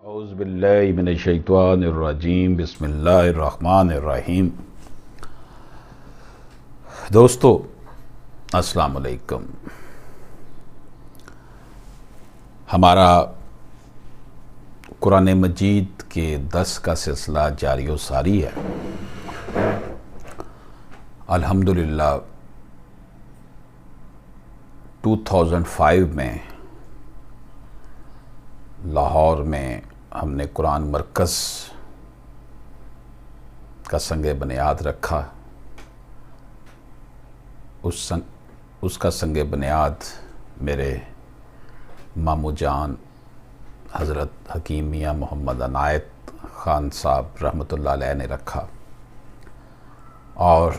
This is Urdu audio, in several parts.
اعوذ باللہ من الشیطان الرجیم بسم اللہ الرحمن الرحیم۔ دوستو السلام علیکم۔ ہمارا قرآن مجید کے درس کا سلسلہ جاری و ساری ہے۔ الحمدللہ 2005 میں لاہور میں ہم نے قرآن مرکز کا سنگ بنیاد رکھا۔ اس کا سنگ بنیاد میرے ماموں جان حضرت حکیم میاں محمد عنایت خان صاحب رحمۃ اللہ علیہ نے رکھا، اور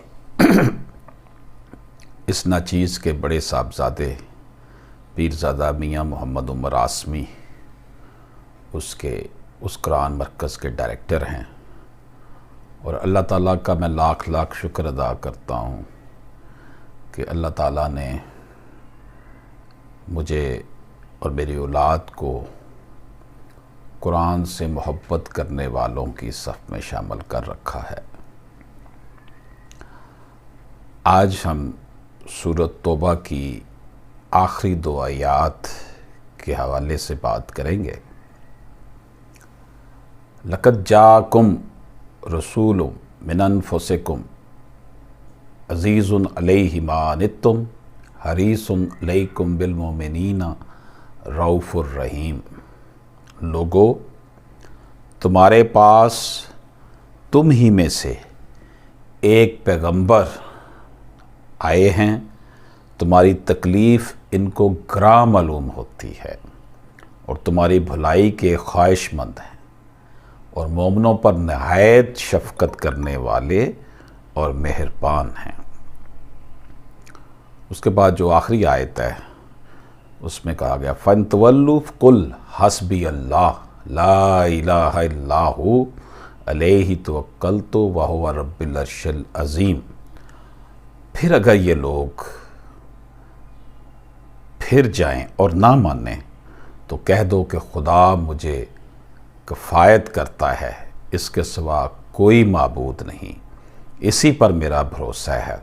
اس ناچیز کے بڑے صاحبزادے پیرزادہ میاں محمد عمر عاصمی اس قرآن مرکز کے ڈائریکٹر ہیں، اور اللہ تعالیٰ کا میں لاکھ لاکھ شکر ادا کرتا ہوں کہ اللہ تعالیٰ نے مجھے اور میری اولاد کو قرآن سے محبت کرنے والوں کی صف میں شامل کر رکھا ہے۔ آج ہم سورۃ توبہ کی آخری 2 آیات کے حوالے سے بات کریں گے۔ لَقَدْ جَاءَكُمْ رَسُولٌ مِّنْ أَنفُسِكُمْ عَزِيزٌ عَلَيْهِ مَا عَنِتُّمْ حَرِيصٌ عَلَيْكُمْ بِالْمُؤْمِنِينَ رَءُوفٌ رَحِيمٌ۔ لوگو، تمہارے پاس تم ہی میں سے ایک پیغمبر آئے ہیں، تمہاری تکلیف ان کو گراں معلوم ہوتی ہے اور تمہاری بھلائی کے خواہش مند ہیں، اور مومنوں پر نہایت شفقت کرنے والے اور مہربان ہیں۔ اس کے بعد جو آخری آیت ہے اس میں کہا گیا فَإِن تَوَلُّوا فَقُلْ حَسْبِيَ اللَّهُ لَا إِلَٰهَ إِلَّا هُوَ عَلَيْهِ تَوَكَّلْتُ وَهُوَ رَبُّ الْعَرْشِ الْعَظِيمِ۔ پھر اگر یہ لوگ پھر جائیں اور نہ مانیں تو کہہ دو کہ خدا مجھے کفایت کرتا ہے، اس کے سوا کوئی معبود نہیں، اسی پر میرا بھروسہ ہے،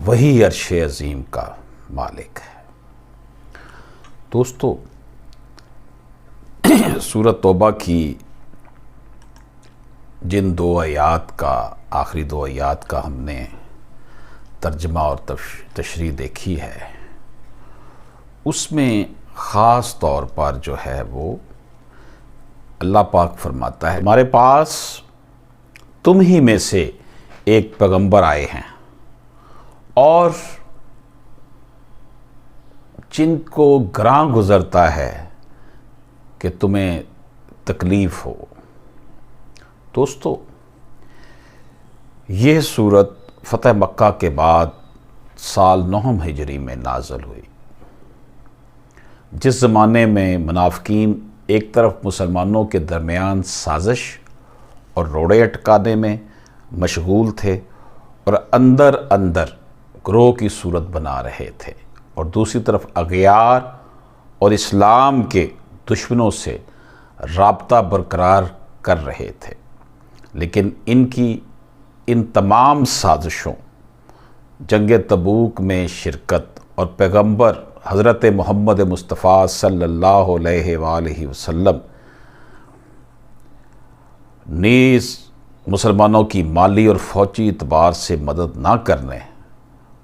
وہی عرش عظیم کا مالک ہے۔ دوستو، سورۃ توبہ کی جن 2 آیات کا آخری 2 آیات کا ہم نے ترجمہ اور تشریح دیکھی ہے، اس میں خاص طور پر جو ہے وہ اللہ پاک فرماتا ہے ہمارے پاس تم ہی میں سے ایک پیغمبر آئے ہیں، اور جن کو گراں گزرتا ہے کہ تمہیں تکلیف ہو۔ دوستو، یہ سورت فتح مکہ کے بعد سال 9 ہجری میں نازل ہوئی، جس زمانے میں منافقین ایک طرف مسلمانوں کے درمیان سازش اور روڑے اٹکانے میں مشغول تھے اور اندر اندر گروہ کی صورت بنا رہے تھے، اور دوسری طرف اغیار اور اسلام کے دشمنوں سے رابطہ برقرار کر رہے تھے۔ لیکن ان تمام سازشوں، جنگ تبوک میں شرکت اور پیغمبر حضرت محمد مصطفیٰ صلی اللہ علیہ وآلہ وسلم نیز مسلمانوں کی مالی اور فوجی اعتبار سے مدد نہ کرنے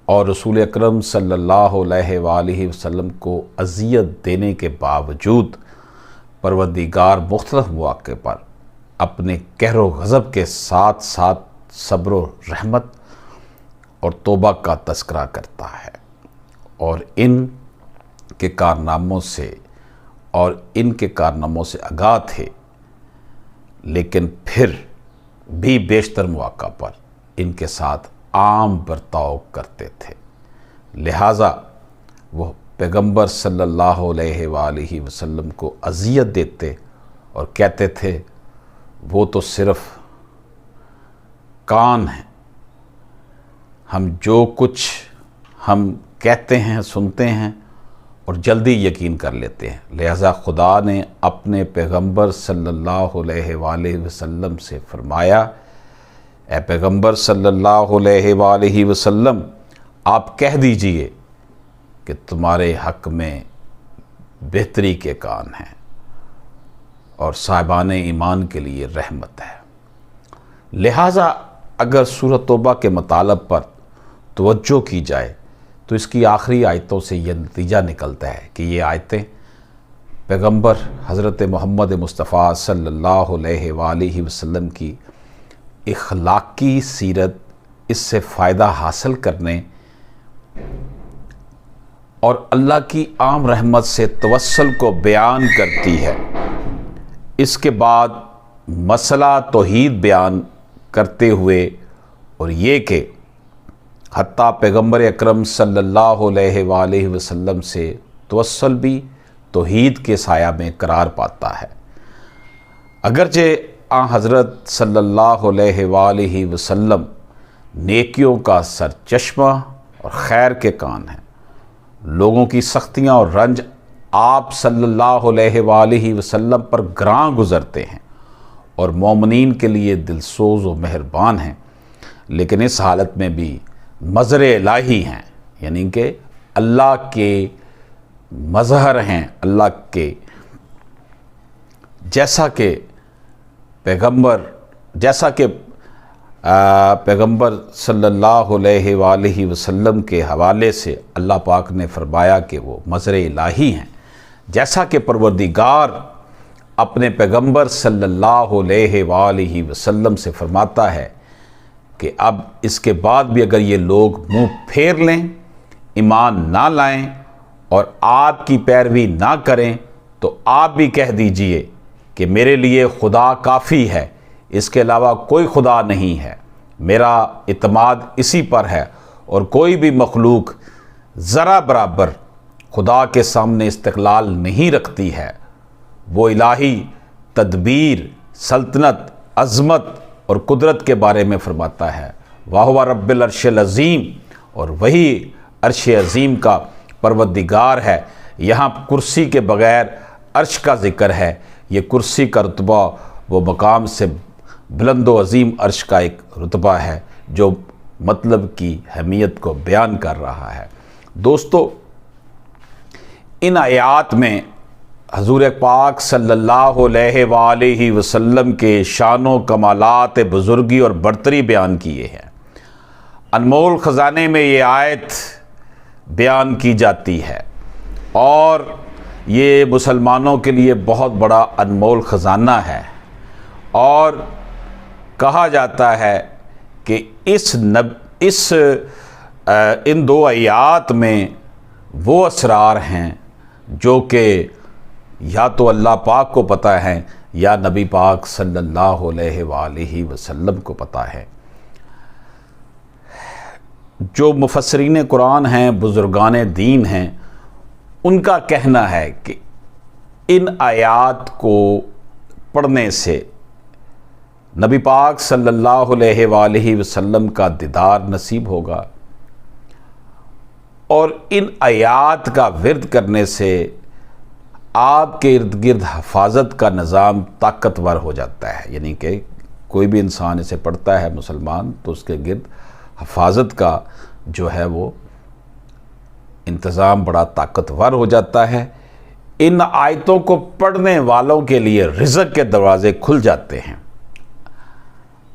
اور رسول اکرم صلی اللہ علیہ وآلہ وسلم کو اذیت دینے کے باوجود پروردگار مختلف مواقع پر اپنے قہر و غضب کے ساتھ ساتھ صبر و رحمت اور توبہ کا تذکرہ کرتا ہے، اور ان کے کارناموں سے آگاہ تھے، لیکن پھر بھی بیشتر مواقع پر ان کے ساتھ عام برتاؤ کرتے تھے۔ لہٰذا وہ پیغمبر صلی اللہ علیہ وآلہ وسلم کو اذیت دیتے اور کہتے تھے وہ تو صرف کان ہیں، ہم جو کچھ ہم کہتے ہیں سنتے ہیں اور جلدی یقین کر لیتے ہیں۔ لہذا خدا نے اپنے پیغمبر صلی اللہ علیہ وآلہ وسلم سے فرمایا، اے پیغمبر صلی اللہ علیہ وآلہ وسلم، آپ کہہ دیجئے کہ تمہارے حق میں بہتری کے کان ہیں اور صاحبان ایمان کے لیے رحمت ہے۔ لہٰذا اگر سورۃ توبہ کے مطالب پر توجہ کی جائے تو اس کی آخری آیتوں سے یہ نتیجہ نکلتا ہے کہ یہ آیتیں پیغمبر حضرت محمد مصطفیٰ صلی اللہ علیہ وآلہ وسلم کی اخلاقی سیرت، اس سے فائدہ حاصل کرنے اور اللہ کی عام رحمت سے توسل کو بیان کرتی ہے۔ اس کے بعد مسئلہ توحید بیان کرتے ہوئے اور یہ کہ حتیٰ پیغمبر اکرم صلی اللہ علیہ وآلہ وسلم سے توسل بھی توحید کے سایہ میں قرار پاتا ہے۔ اگرچہ حضرت صلی اللہ علیہ وآلہ وسلم نیکیوں کا سرچشمہ اور خیر کے کان ہیں، لوگوں کی سختیاں اور رنج آپ صلی اللہ علیہ وآلہ وسلم پر گراں گزرتے ہیں اور مومنین کے لیے دلسوز و مہربان ہیں، لیکن اس حالت میں بھی مظہر الہی ہیں، یعنی کہ اللہ کے مظہر ہیں، اللہ کے جیسا کہ پیغمبر صلی اللہ علیہ وآلہ وسلم کے حوالے سے اللہ پاک نے فرمایا کہ وہ مظہر الہی ہیں، جیسا کہ پروردگار اپنے پیغمبر صلی اللہ علیہ وآلہ وسلم سے فرماتا ہے کہ اب اس کے بعد بھی اگر یہ لوگ منہ پھیر لیں، ایمان نہ لائیں اور آپ کی پیروی نہ کریں تو آپ بھی کہہ دیجئے کہ میرے لیے خدا کافی ہے، اس کے علاوہ کوئی خدا نہیں ہے، میرا اعتماد اسی پر ہے اور کوئی بھی مخلوق ذرا برابر خدا کے سامنے استقلال نہیں رکھتی ہے۔ وہ الہی تدبیر، سلطنت، عظمت اور قدرت کے بارے میں فرماتا ہے، وَهُوَ رَبُّ الْعَرْشِ الْعَظِيمِ، اور وہی عرش عظیم کا پروردگار ہے۔ یہاں کرسی کے بغیر عرش کا ذکر ہے، یہ کرسی کا رتبہ وہ مقام سے بلند و عظیم عرش کا ایک رتبہ ہے جو مطلب کی اہمیت کو بیان کر رہا ہے۔ دوستو، ان آیات میں حضور پاک صلی اللہ علیہ وآلہ وسلم کے شان و کمالات بزرگی اور برتری بیان کیے ہیں۔ انمول خزانے میں یہ آیت بیان کی جاتی ہے اور یہ مسلمانوں کے لیے بہت بڑا انمول خزانہ ہے، اور کہا جاتا ہے کہ ان دو آیات میں وہ اسرار ہیں جو کہ یا تو اللہ پاک کو پتہ ہے یا نبی پاک صلی اللہ علیہ وآلہ وسلم کو پتہ ہے۔ جو مفسرین قرآن ہیں، بزرگان دین ہیں، ان کا کہنا ہے کہ ان آیات کو پڑھنے سے نبی پاک صلی اللہ علیہ وآلہ وسلم کا دیدار نصیب ہوگا، اور ان آیات کا ورد کرنے سے آپ کے ارد گرد حفاظت کا نظام طاقتور ہو جاتا ہے، یعنی کہ کوئی بھی انسان اسے پڑھتا ہے مسلمان تو اس کے گرد حفاظت کا جو ہے وہ انتظام بڑا طاقتور ہو جاتا ہے۔ ان آیتوں کو پڑھنے والوں کے لیے رزق کے دروازے کھل جاتے ہیں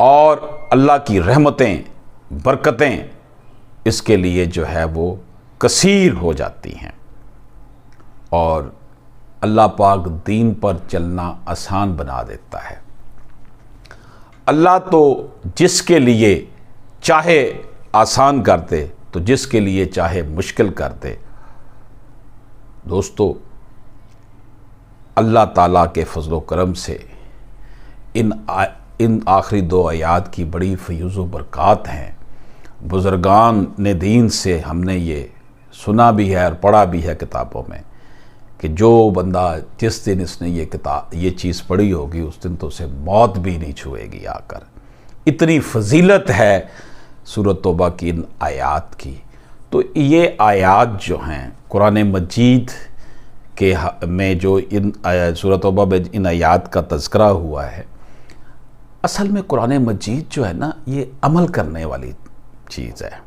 اور اللہ کی رحمتیں، برکتیں اس کے لیے جو ہے وہ کثیر ہو جاتی ہیں، اور اللہ پاک دین پر چلنا آسان بنا دیتا ہے۔ اللہ تو جس کے لیے چاہے آسان کر دے تو جس کے لیے چاہے مشکل کر دے۔ دوستو، اللہ تعالیٰ کے فضل و کرم سے ان آخری دو آیات کی بڑی فیوز و برکات ہیں۔ بزرگان نے دین سے ہم نے یہ سنا بھی ہے اور پڑھا بھی ہے کتابوں میں کہ جو بندہ جس دن اس نے یہ چیز پڑھی ہوگی اس دن تو اسے موت بھی نہیں چھوئے گی آ کر۔ اتنی فضیلت ہے سورۃ توبہ کی ان آیات کی۔ تو یہ آیات جو ہیں قرآن مجید کے میں جو ان سورۃ توبہ میں ان آیات کا تذکرہ ہوا ہے، اصل میں قرآن مجید جو ہے نا یہ عمل کرنے والی چیز ہے۔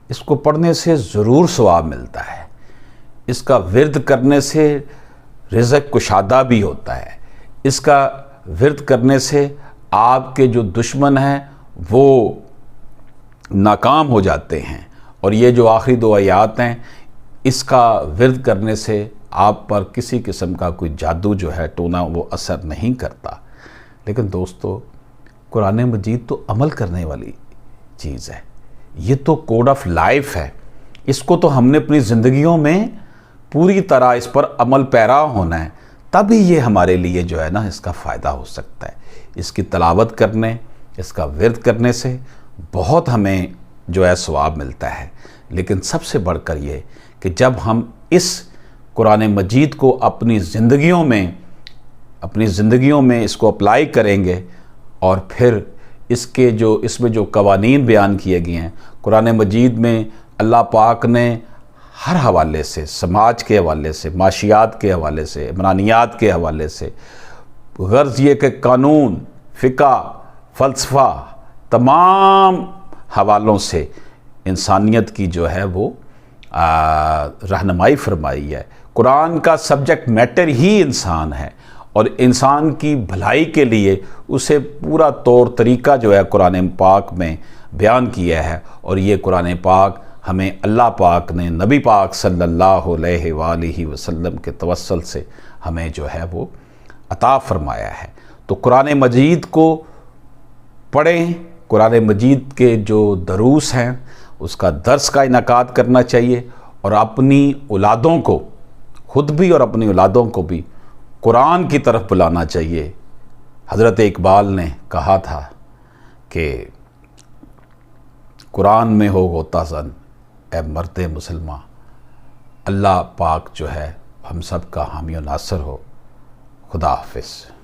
اس کو پڑھنے سے ضرور ثواب ملتا ہے، اس کا ورد کرنے سے رزق کشادہ بھی ہوتا ہے، اس کا ورد کرنے سے آپ کے جو دشمن ہیں وہ ناکام ہو جاتے ہیں، اور یہ جو آخری 2 آیات ہیں اس کا ورد کرنے سے آپ پر کسی قسم کا کوئی جادو جو ہے ٹونا وہ اثر نہیں کرتا۔ لیکن دوستو، قرآن مجید تو عمل کرنے والی چیز ہے، یہ تو کوڈ آف لائف ہے، اس کو تو ہم نے اپنی زندگیوں میں پوری طرح اس پر عمل پیرا ہونا ہے، تبھی یہ ہمارے لیے جو ہے نا اس کا فائدہ ہو سکتا ہے۔ اس کی تلاوت کرنے، اس کا ورد کرنے سے بہت ہمیں جو ہے ثواب ملتا ہے، لیکن سب سے بڑھ کر یہ کہ جب ہم اس قرآن مجید کو اپنی زندگیوں میں اس کو اپلائی کریں گے، اور پھر اس میں جو قوانین بیان کیے گئے ہیں قرآن مجید میں، اللہ پاک نے ہر حوالے سے، سماج کے حوالے سے، معاشیات کے حوالے سے، عمرانیات کے حوالے سے، غرض یہ کہ قانون، فقہ، فلسفہ، تمام حوالوں سے انسانیت کی جو ہے وہ رہنمائی فرمائی ہے۔ قرآن کا سبجیکٹ میٹر ہی انسان ہے، اور انسان کی بھلائی کے لیے اسے پورا طور طریقہ جو ہے قرآن پاک میں بیان کیا ہے، اور یہ قرآن پاک ہمیں اللہ پاک نے نبی پاک صلی اللہ علیہ وآلہ وسلم کے توسل سے ہمیں جو ہے وہ عطا فرمایا ہے۔ تو قرآن مجید کو پڑھیں، قرآن مجید کے جو دروس ہیں اس کا درس کا انعقاد کرنا چاہیے، اور اپنی اولادوں کو، خود بھی اور اپنی اولادوں کو بھی قرآن کی طرف بلانا چاہیے۔ حضرت اقبال نے کہا تھا کہ قرآن میں ہو غوطہ زن اے مرد مسلمان، اللہ پاک جو ہے ہم سب کا حامی و ناصر ہو۔ خدا حافظ۔